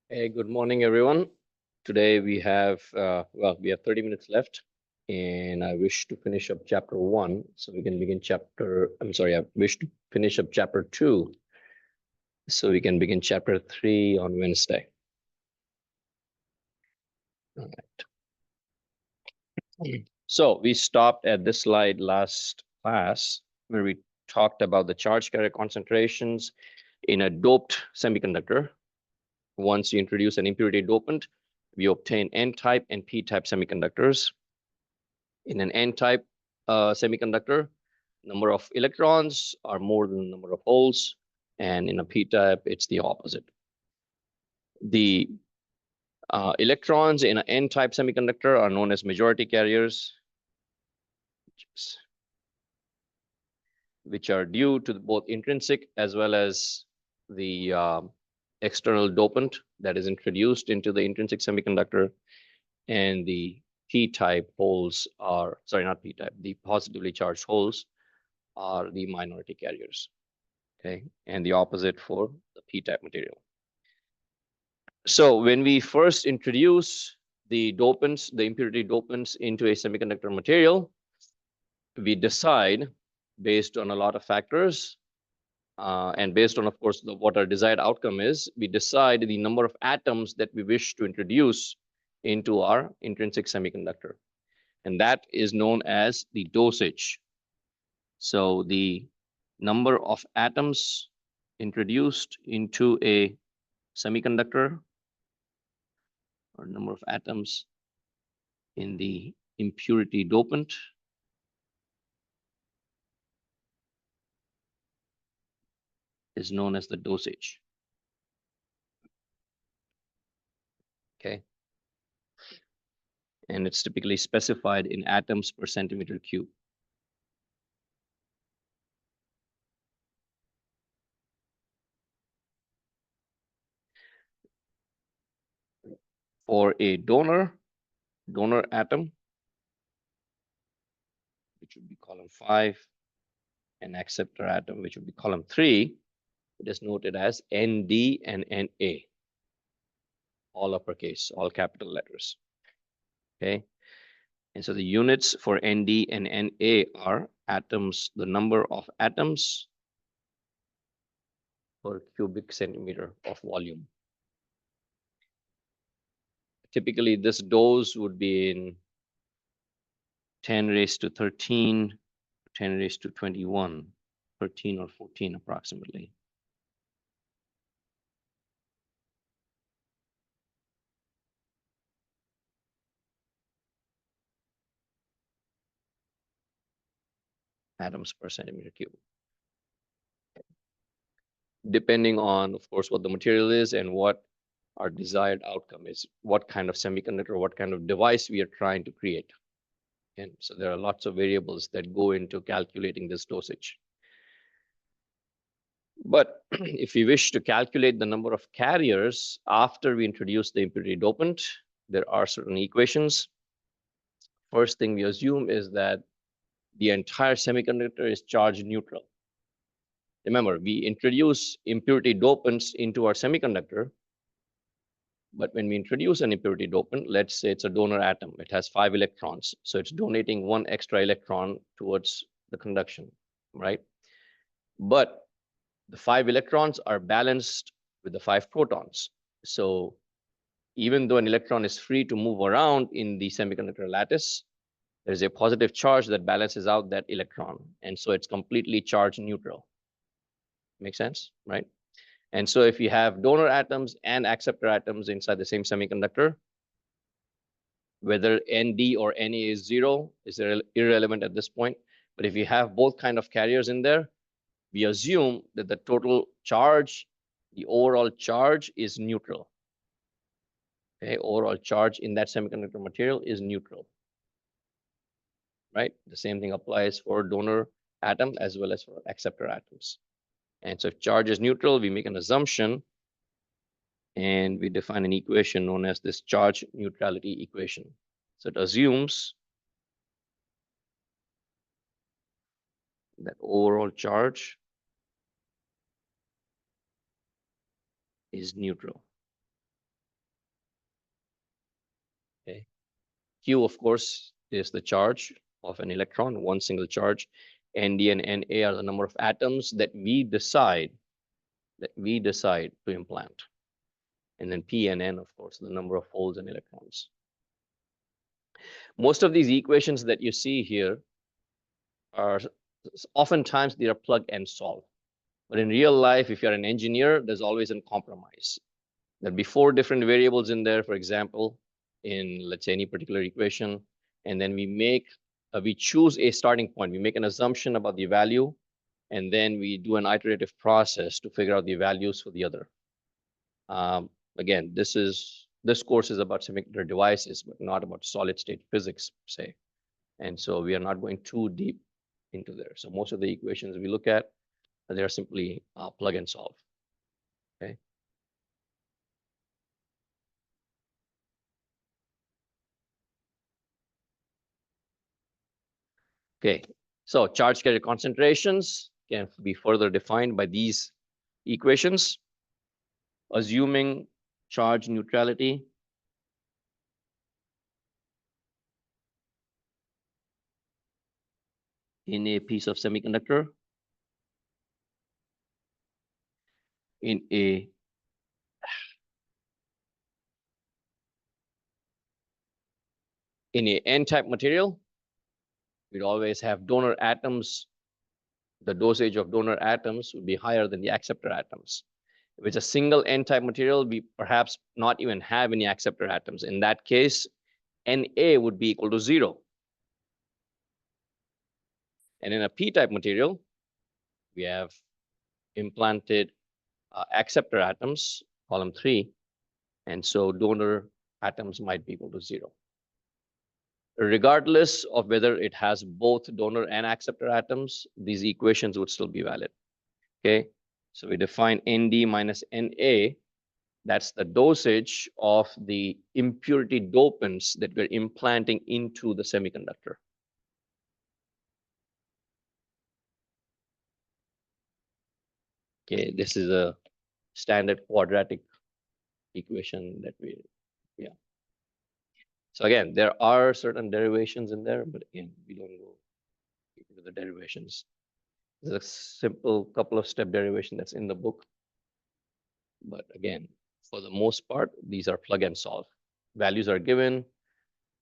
Hey, good morning, everyone. Today we have, we have 30 minutes left, and I wish to finish up chapter 1 so we can begin I wish to finish up chapter 2 so we can begin chapter 3 on Wednesday. All right. So we stopped at this slide last class where we talked about the charge carrier concentrations in a doped semiconductor. Once you introduce an impurity dopant, we obtain N-type and P-type semiconductors. In an N-type semiconductor, number of electrons are more than the number of holes, and in a P-type, it's the opposite. The electrons in an N-type semiconductor are known as majority carriers, which are due to both intrinsic as well as the external dopant that is introduced into the intrinsic semiconductor, and the P-type holes are, sorry, not P-type, the positively charged holes are the minority carriers, okay? And the opposite for the P-type material. So when we first introduce the dopants, the impurity dopants into a semiconductor material, we decide based on a lot of factors, and based on, of course, what our desired outcome is, we decide the number of atoms that we wish to introduce into our intrinsic semiconductor. And that is known as the dosage. So the number of atoms introduced into a semiconductor, or number of atoms in the impurity dopant, is known as the dosage. Okay. And it's typically specified in atoms per centimeter cube. For a donor atom, which would be column 5, and acceptor atom, which would be column 3, it is noted as ND and NA, all uppercase, all capital letters. Okay. And so the units for ND and NA are atoms, the number of atoms per cubic centimeter of volume. Typically, this dose would be in 10 raised to 13, 10 raised to 21, 13 or 14 approximately. Atoms per centimeter cube. Depending on, of course, what the material is and what our desired outcome is, what kind of semiconductor, what kind of device we are trying to create. And so there are lots of variables that go into calculating this dosage. But if we wish to calculate the number of carriers after we introduce the impurity dopant, there are certain equations. First thing we assume is that the entire semiconductor is charge neutral. Remember, we introduce impurity dopants into our semiconductor, but when we introduce an impurity dopant, let's say it's a donor atom, it has 5 electrons. So it's donating 1 extra electron towards the conduction, right? But the 5 electrons are balanced with the 5 protons. So even though an electron is free to move around in the semiconductor lattice, there's a positive charge that balances out that electron. And so it's completely charge neutral. Make sense, right? And so if you have donor atoms and acceptor atoms inside the same semiconductor, whether ND or NA is 0 is irrelevant at this point. But if you have both kind of carriers in there, we assume that the total charge, the overall charge is neutral. Okay, overall charge in that semiconductor material is neutral. Right? The same thing applies for donor atom as well as for acceptor atoms. And so if charge is neutral, we make an assumption and we define an equation known as this charge neutrality equation. So it assumes that overall charge is neutral. Okay. Q, of course, is the charge of an electron, one single charge. Nd and Na are the number of atoms that we decide to implant. And then P and N, of course, the number of holes and electrons. Most of these equations that you see here are oftentimes they are plug and solve. But in real life, if you're an engineer, there's always a compromise. There'll be 4 different variables in there, for example, in let's say any particular equation, and then we choose a starting point. We make an assumption about the value, and then we do an iterative process to figure out the values for the other. Again, this course is about semiconductor devices, but not about solid state physics, say. And so we are not going too deep into there. So most of the equations we look at, they're simply plug and solve. Okay. Okay. So charge carrier concentrations can be further defined by these equations. Assuming charge neutrality, in a piece of semiconductor, in a N-type material, we'd always have donor atoms. The dosage of donor atoms would be higher than the acceptor atoms. If it's a single N-type material, we perhaps not even have any acceptor atoms. In that case, Na would be equal to 0. And in a P-type material, we have implanted acceptor atoms, column 3, and so donor atoms might be equal to 0. Regardless of whether it has both donor and acceptor atoms, these equations would still be valid. Okay, so we define Nd minus Na. That's the dosage of the impurity dopants that we're implanting into the semiconductor. Okay, this is a standard quadratic equation that yeah. So again, there are certain derivations in there, but again, we don't go into the derivations. There's a simple couple of step derivation that's in the book. But again, for the most part, these are plug and solve. Values are given.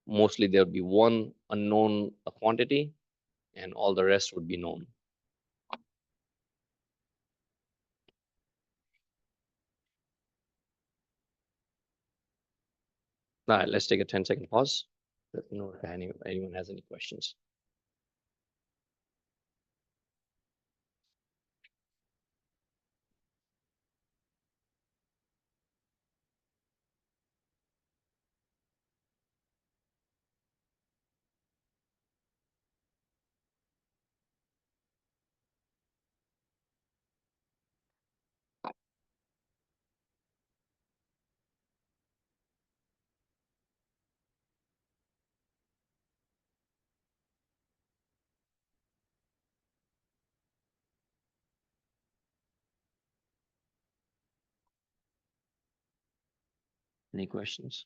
Mostly there would be one unknown quantity, and all the rest would be known. All right, let's take a 10-second pause. Let me know if anyone has any questions. Any questions?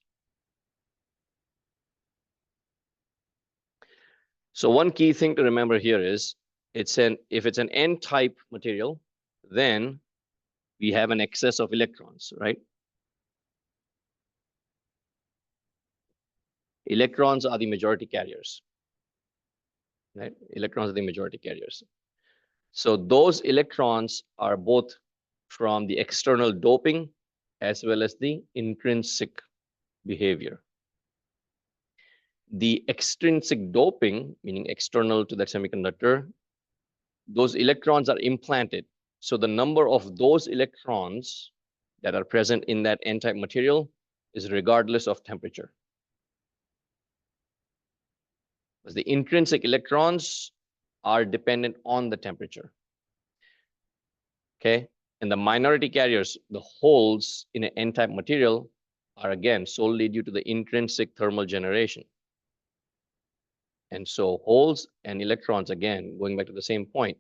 So one key thing to remember here is if it's an N-type material, then we have an excess of electrons, right? Electrons are the majority carriers, right? Electrons are the majority carriers. So those electrons are both from the external doping as well as the intrinsic behavior. The extrinsic doping, meaning external to that semiconductor, those electrons are implanted. So the number of those electrons that are present in that N-type material is regardless of temperature. Because the intrinsic electrons are dependent on the temperature. Okay, and the minority carriers, the holes in an N-type material, are again solely due to the intrinsic thermal generation. And so holes and electrons, again, going back to the same point,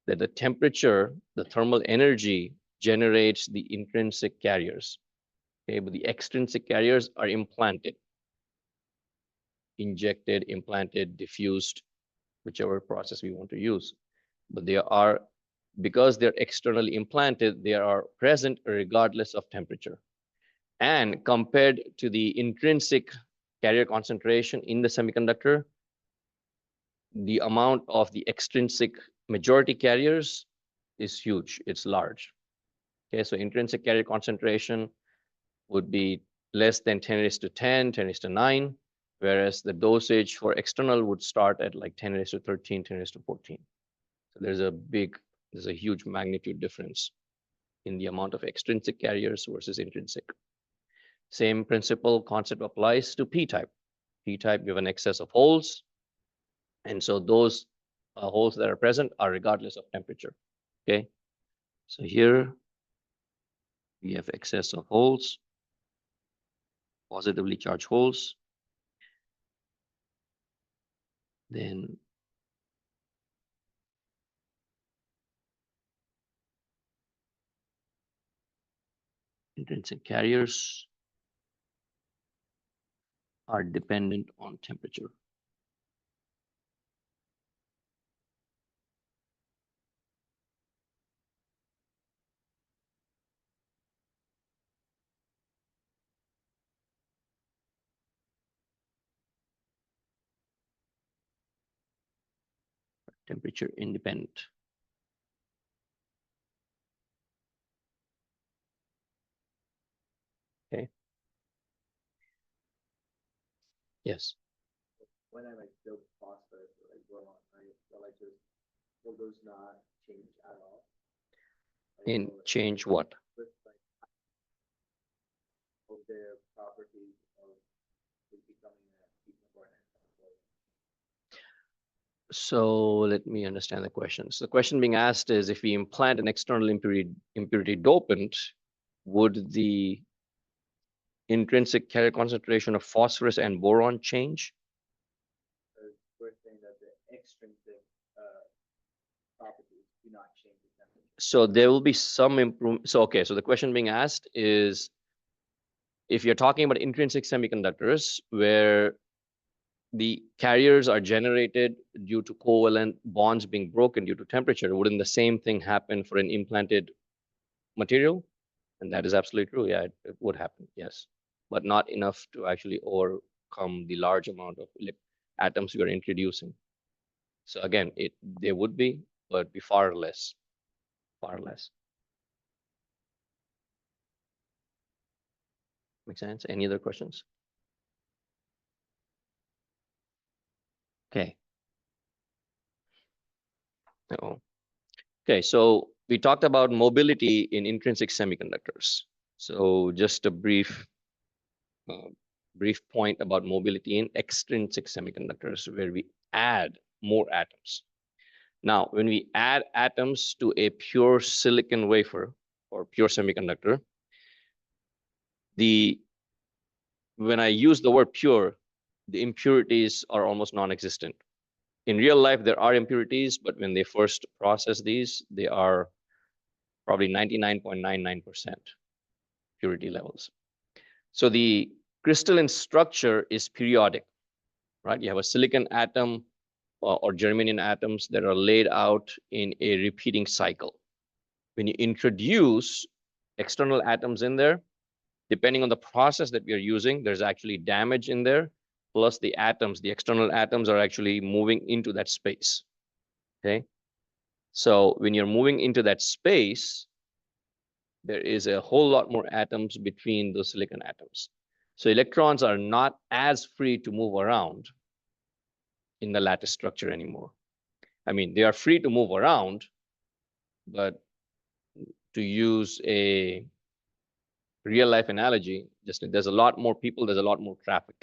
that the temperature, the thermal energy generates the intrinsic carriers. Okay, but the extrinsic carriers are implanted. injected, implanted, diffused, whichever process we want to use. But they are, because they're externally implanted, they are present regardless of temperature. And compared to the intrinsic carrier concentration in the semiconductor, the amount of the extrinsic majority carriers is huge, it's large. Okay, so intrinsic carrier concentration would be less than 10 raised to 10, 10 raised to 9, whereas the dosage for external would start at like 10 raised to 13, 10 raised to 14. So there's a huge magnitude difference in the amount of extrinsic carriers versus intrinsic. Same principle concept applies to p-type. P-type, you have an excess of holes, and so those holes that are present are regardless of temperature. Okay, so here we have excess of holes, positively charged holes. Then intrinsic carriers are dependent on temperature. Temperature independent. Okay. Yes. When I like build phosphorus or like boron, right? So like just will those not change at all? Like, In change what? with like of their properties of becoming a heat important. So let me understand the question. So the question being asked is, if we implant an external impurity dopant, would the intrinsic carrier concentration of phosphorus and boron change? We're saying that the extrinsic properties do not change the temperature. So there will be some improvement. So, okay, so the question being asked is, if you're talking about intrinsic semiconductors where the carriers are generated due to covalent bonds being broken due to temperature, wouldn't the same thing happen for an implanted material? And that is absolutely true. Yeah, it would happen, yes, but not enough to actually overcome the large amount of atoms you're introducing. So again, there would be, but be far less, far less. Make sense? Any other questions? Okay. No. Okay, so we talked about mobility in intrinsic semiconductors. So just a brief point about mobility in extrinsic semiconductors, where we add more atoms. Now, when we add atoms to a pure silicon wafer or pure semiconductor, when I use the word pure, the impurities are almost non-existent. In real life, there are impurities, but when they first process these, they are probably 99.99% purity levels. So the crystalline structure is periodic, right? You have a silicon atom or germanium atoms that are laid out in a repeating cycle. When you introduce external atoms in there, depending on the process that we are using, there's actually damage in there, plus the atoms, the external atoms are actually moving into that space, okay? So when you're moving into that space, there is a whole lot more atoms between those silicon atoms. So electrons are not as free to move around in the lattice structure anymore. I mean, they are free to move around, but to use a real life analogy, just there's a lot more people, there's a lot more traffic.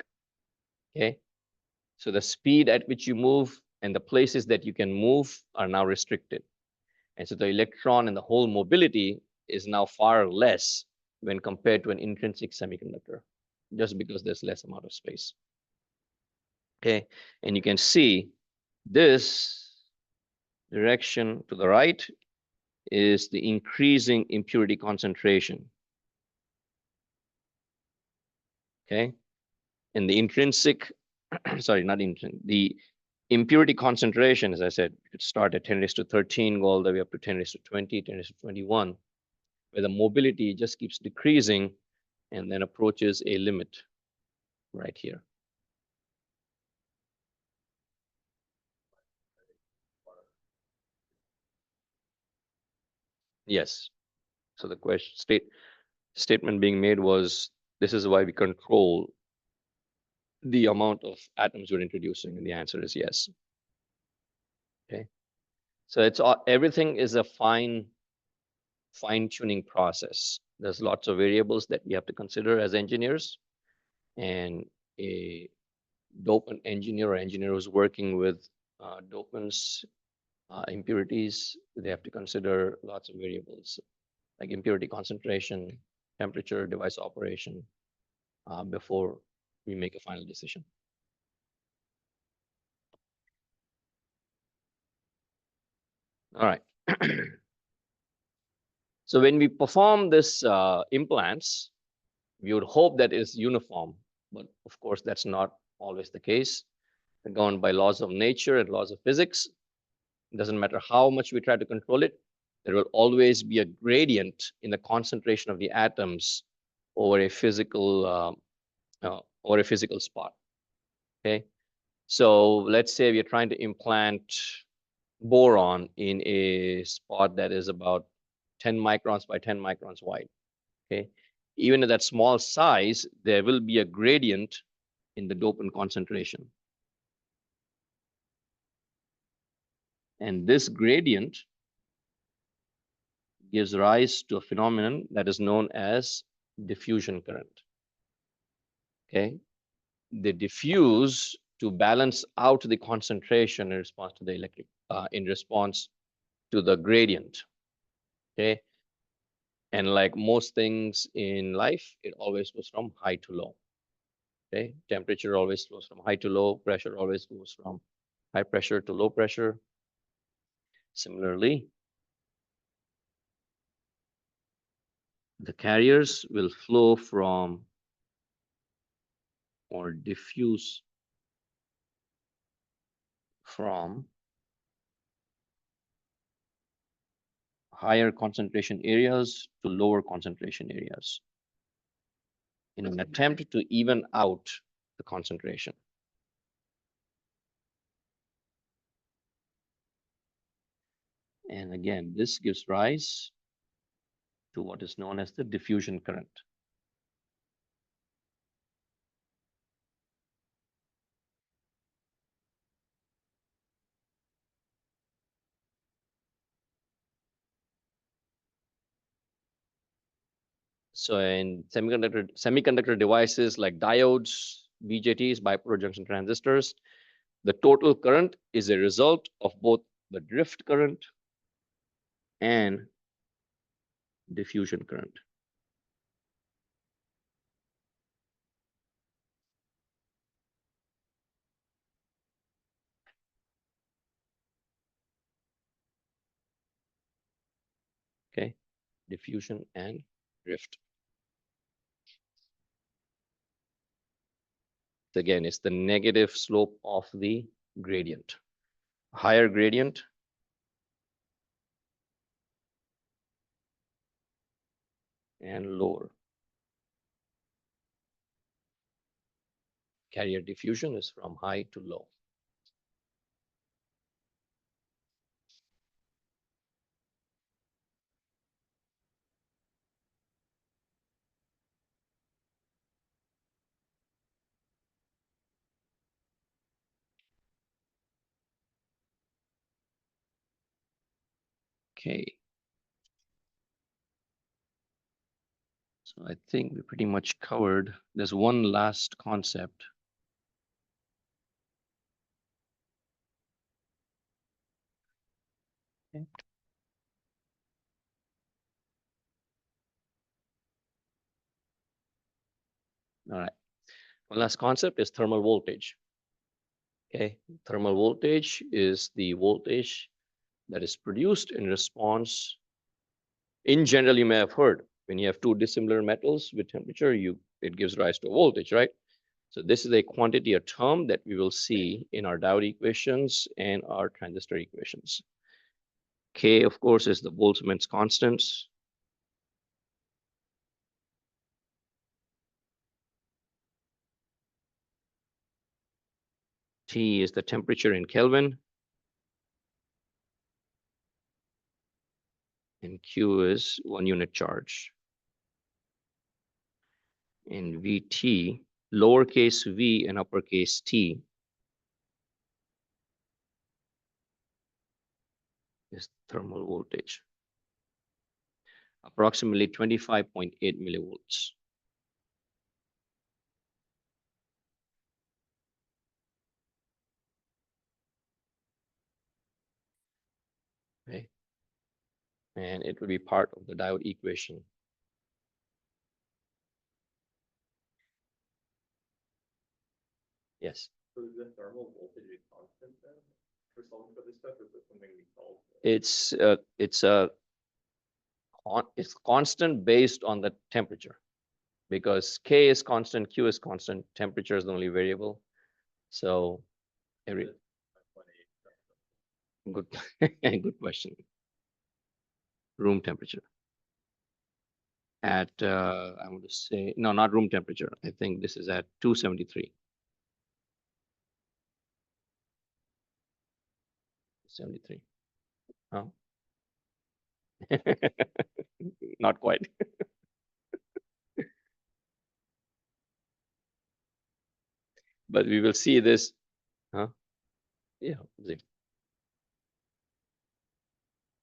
Okay. So the speed at which you move and the places that you can move are now restricted. And so the electron and the whole mobility is now far less when compared to an intrinsic semiconductor, just because there's less amount of space. Okay. And you can see this direction to the right is the increasing impurity concentration. Okay. And the intrinsic sorry, not the impurity concentration, as I said, it start at 10 raised to 13, go all the way up to 10 raised to 20, 10 raised to 21, where the mobility just keeps decreasing and then approaches a limit right here. Yes. So the statement being made was, this is why we control the amount of atoms we're introducing, and the answer is yes. Okay. So it's all, everything is a fine-tuning process. There's lots of variables that we have to consider as engineers, and a dopant engineer or engineer who's working with dopants, impurities, they have to consider lots of variables like impurity concentration, temperature, device operation, before we make a final decision. All right. So when we perform this implants, we would hope that is uniform, but of course that's not always the case. We're governed by laws of nature and laws of physics. It doesn't matter how much we try to control it, there will always be a gradient in the concentration of the atoms over a physical spot. Okay, so let's say we are trying to implant boron in a spot that is about 10 microns by 10 microns wide. Okay, even at that small size, there will be a gradient in the dopant concentration. And this gradient gives rise to a phenomenon that is known as diffusion current. Okay, they diffuse to balance out the concentration in response to the gradient. Okay, and like most things in life, it always goes from high to low. Okay, temperature always goes from high to low, pressure always goes from high pressure to low pressure. Similarly, the carriers will flow from or diffuse from higher concentration areas to lower concentration areas in an attempt to even out the concentration. And again, this gives rise to what is known as the diffusion current. So in semiconductor devices like diodes, BJTs, bipolar junction transistors, the total current is a result of both the drift current and diffusion current. Okay, diffusion and drift. Again, it's the negative slope of the gradient. Higher gradient, and lower. Carrier diffusion is from high to low. Okay. So I think we pretty much covered. There's one last concept. Okay. All right. One last concept is thermal voltage. Okay. Thermal voltage is the voltage that is produced in response. In general, you may have heard when you have two dissimilar metals with temperature, it gives rise to a voltage, right? So this is a quantity, a term that we will see in our diode equations and our transistor equations. K, of course, is the Boltzmann's constant. T is the temperature in Kelvin. And Q is 1 unit charge. And Vt, lowercase v and uppercase t, is thermal voltage. Approximately 25.8 millivolts. Okay. And it will be part of the diode equation. Yes. So is the thermal voltage a constant then for solving for this stuff, or is it something we solve? It's constant based on the temperature, because K is constant, Q is constant, temperature is the only variable. So every good good question. Room temperature. At I want to say no, not room temperature. I think this is at 273. 73. Huh? Not quite. But we will see this. Huh? Yeah.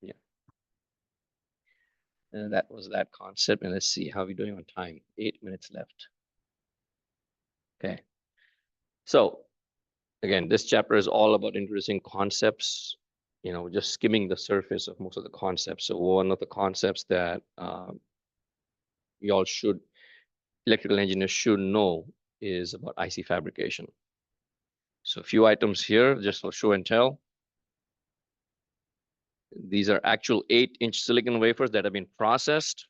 Yeah. And that was that concept. And let's see how we're doing on time. 8 minutes left. Okay. So again, this chapter is all about introducing concepts, just skimming the surface of most of the concepts. So one of the concepts that we all should, electrical engineers should know, is about IC fabrication. So a few items here, just for show and tell. These are actual 8-inch silicon wafers that have been processed.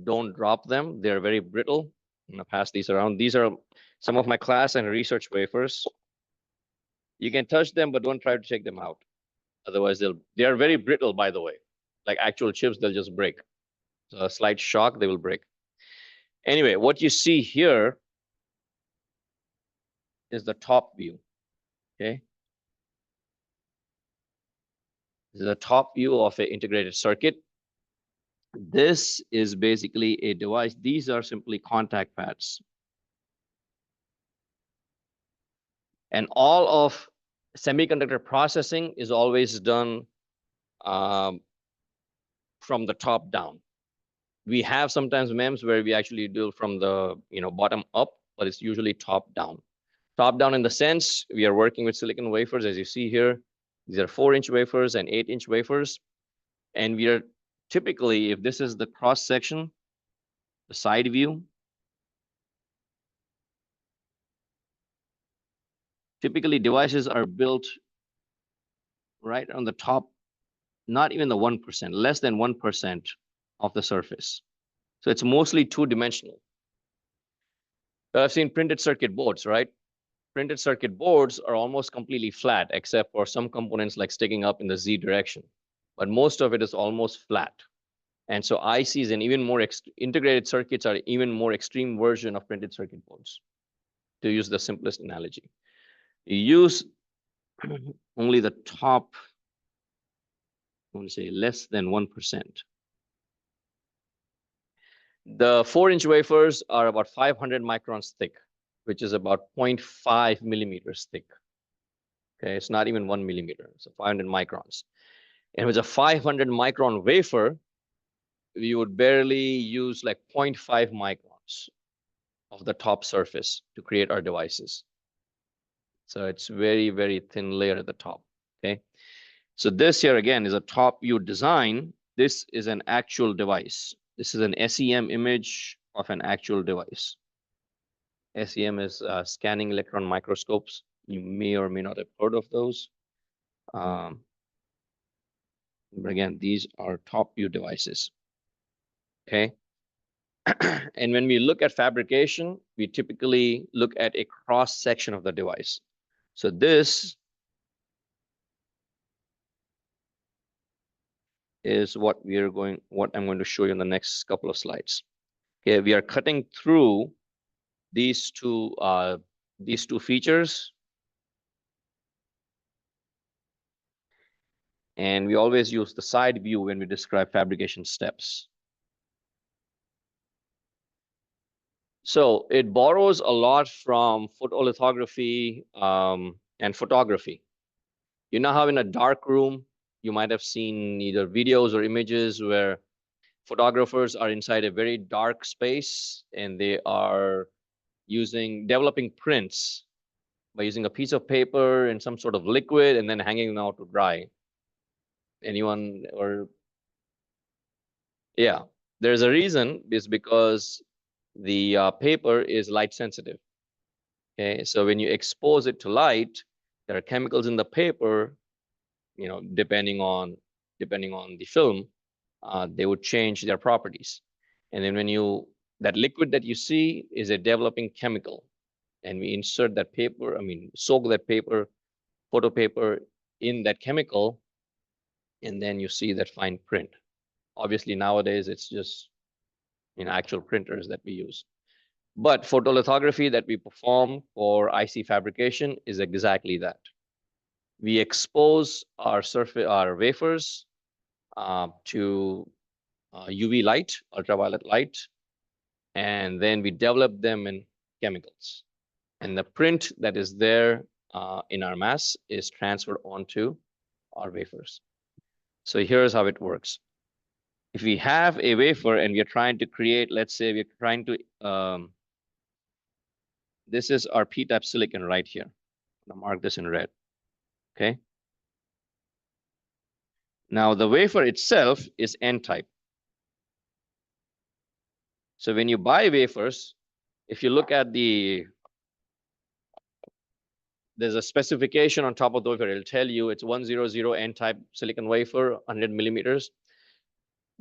Don't drop them. They're very brittle. I'm gonna pass these around. These are some of my class and research wafers. You can touch them, but don't try to take them out. Otherwise, they are very brittle, by the way. Like actual chips, they'll just break. So a slight shock, they will break. Anyway, what you see here is the top view. Okay. This is the top view of an integrated circuit. This is basically a device. These are simply contact pads. And all of semiconductor processing is always done from the top down. We have sometimes MEMS where we actually do from the bottom up, but it's usually top down. Top down in the sense we are working with silicon wafers, as you see here. These are 4-inch wafers and 8-inch wafers. And we are typically, if this is the cross section, the side view, typically devices are built right on the top, not even the 1%, less than 1% of the surface. So it's mostly two-dimensional. I've seen printed circuit boards, right? Printed circuit boards are almost completely flat, except for some components like sticking up in the Z direction. But most of it is almost flat. And so ICs and even more integrated circuits are even more extreme version of printed circuit boards, to use the simplest analogy. You use only the top, I want to say less than 1%. The 4-inch wafers are about 500 microns thick, which is about 0.5 millimeters thick. Okay, it's not even 1 millimeter, so 500 microns. And with a 500 micron wafer, we would barely use like 0.5 microns of the top surface to create our devices. So it's very, very thin layer at the top. Okay. So this here again is a top view design. This is an actual device. This is an SEM image of an actual device. SEM is scanning electron microscopes. You may or may not have heard of those. But again, these are top view devices. Okay. And when we look at fabrication, we typically look at a cross section of the device. So this is what I'm going to show you in the next couple of slides. Okay, we are cutting through these two features, and we always use the side view when we describe fabrication steps. So it borrows a lot from photolithography and photography. You know how in a dark room, you might have seen either videos or images where photographers are inside a very dark space and they are developing prints by using a piece of paper and some sort of liquid and then hanging them out to dry. Anyone or yeah, there's a reason. Is because the paper is light sensitive. Okay, so when you expose it to light, there are chemicals in the paper, depending on the film, they would change their properties. And then that liquid that you see is a developing chemical, and we insert that paper, soak that paper, photo paper in that chemical, and then you see that fine print. Obviously, nowadays it's just actual printers that we use. But photolithography that we perform for IC fabrication is exactly that. We expose our wafers to UV light, ultraviolet light, and then we develop them in chemicals. And the print that is there in our mass is transferred onto our wafers. So here's how it works. If we have a wafer and we are trying to create, let's say we're trying to, this is our P-type silicon right here. I'll mark this in red, okay? Now the wafer itself is N-type. So when you buy wafers, if you look at there's a specification on top of the wafer. It'll tell you it's 100 N-type silicon wafer, 100 millimeters.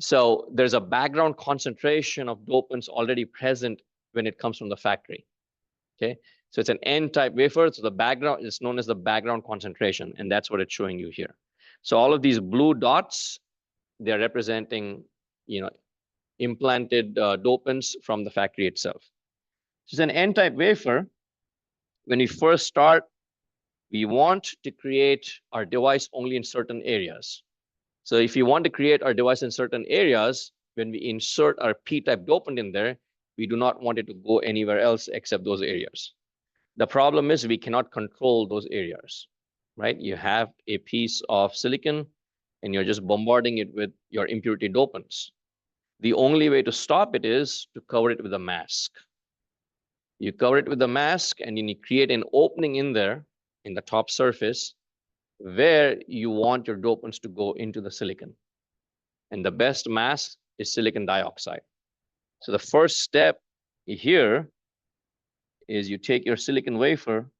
So there's a background concentration of dopants already present when it comes from the factory. Okay, so it's an N-type wafer. So the background is known as the background concentration, and that's what it's showing you here. So all of these blue dots, they're representing, implanted dopants from the factory itself. So it's an N-type wafer. When we first start, we want to create our device only in certain areas. So if you want to create our device in certain areas, when we insert our P-type dopant in there, we do not want it to go anywhere else except those areas. The problem is we cannot control those areas, right? You have a piece of silicon and you're just bombarding it with your impurity dopants. The only way to stop it is to cover it with a mask. You cover it with a mask and you create an opening in there in the top surface where you want your dopants to go into the silicon. And the best mask is silicon dioxide. So the first step here is you take your silicon wafer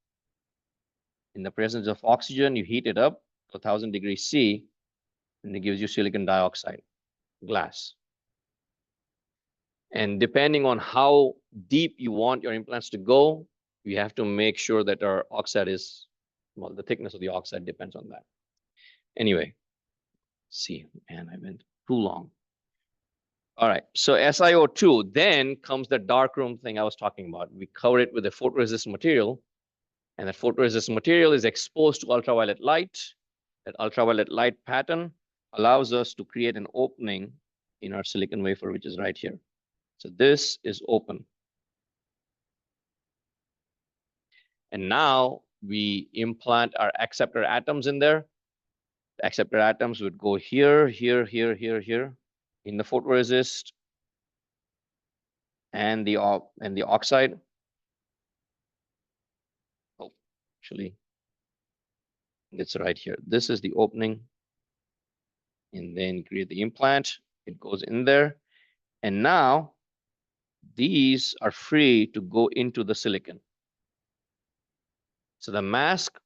in the presence of oxygen, you heat it up to 1000 degrees C, and it gives you silicon dioxide glass. And depending on how deep you want your implants to go, you have to make sure that our oxide is, well, the thickness of the oxide depends on that. Anyway, see, man, I went too long. All right, so SiO2, then comes the darkroom thing I was talking about. We cover it with a photoresist material, and that photoresist material is exposed to ultraviolet light. That ultraviolet light pattern allows us to create an opening in our silicon wafer, which is right here. So this is open. And now we implant our acceptor atoms in there. The acceptor atoms would go here, here, here, here, here in the photoresist and the oxide. Oh, actually, it's right here. This is the opening. And then create the implant. It goes in there. And now these are free to go into the silicon. So the mask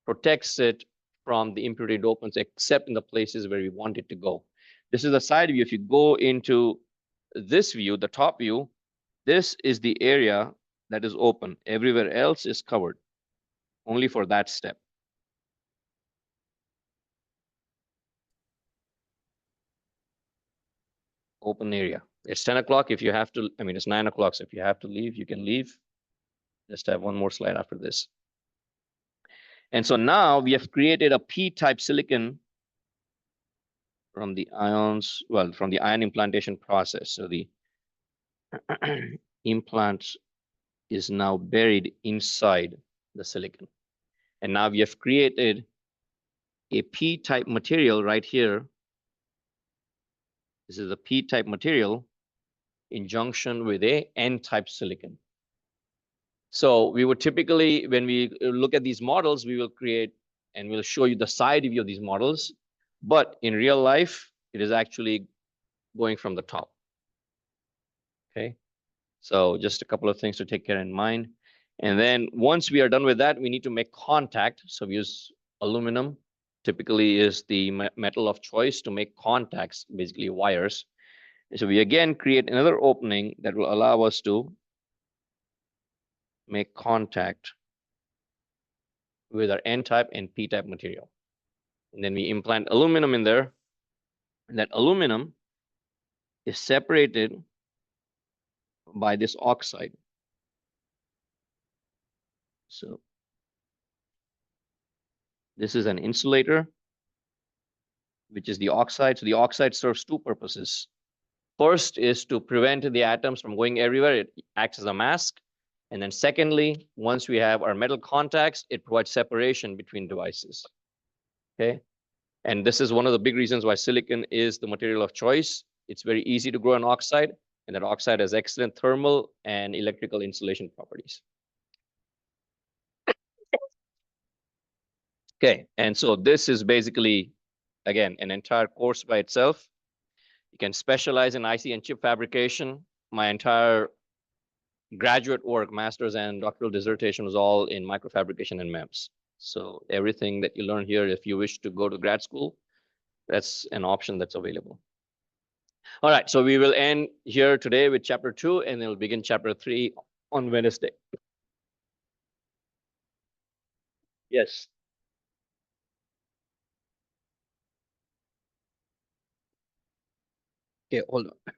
protects it from the impurity dopants, except in the places where we want it to go. This is the side view. If you go into this view, the top view, this is the area that is open. Everywhere else is covered, only for that step. Open area. It's 10 o'clock. If you have to, I mean, it's 9 o'clock. So if you have to leave, you can leave. Just have one more slide after this. And so now we have created a P-type silicon from the ions, well, from the ion implantation process. So the implant is now buried inside the silicon. And now we have created a P-type material right here. This is a P-type material in junction with a N-type silicon. So we would typically, when we look at these models, we will create and we'll show you the side view of these models. But in real life, it is actually going from the top. Okay. So just a couple of things to take care in mind. And then once we are done with that, we need to make contact. So we use aluminum, typically is the metal of choice to make contacts, basically wires. And so we again create another opening that will allow us to make contact with our N-type and P-type material. And then we implant aluminum in there. And that aluminum is separated by this oxide. So this is an insulator, which is the oxide. So the oxide serves two purposes. First is to prevent the atoms from going everywhere. It acts as a mask. And then secondly, once we have our metal contacts, it provides separation between devices. Okay. And this is one of the big reasons why silicon is the material of choice. It's very easy to grow an oxide, and that oxide has excellent thermal and electrical insulation properties. Okay, and so this is basically, again, an entire course by itself. You can specialize in IC and chip fabrication. My entire graduate work, master's and doctoral dissertation was all in microfabrication and MEMS. So everything that you learn here, if you wish to go to grad school, that's an option that's available. All right, so we will end here today with chapter 2, and then we'll begin chapter 3 on Wednesday. Yes. Okay, hold on.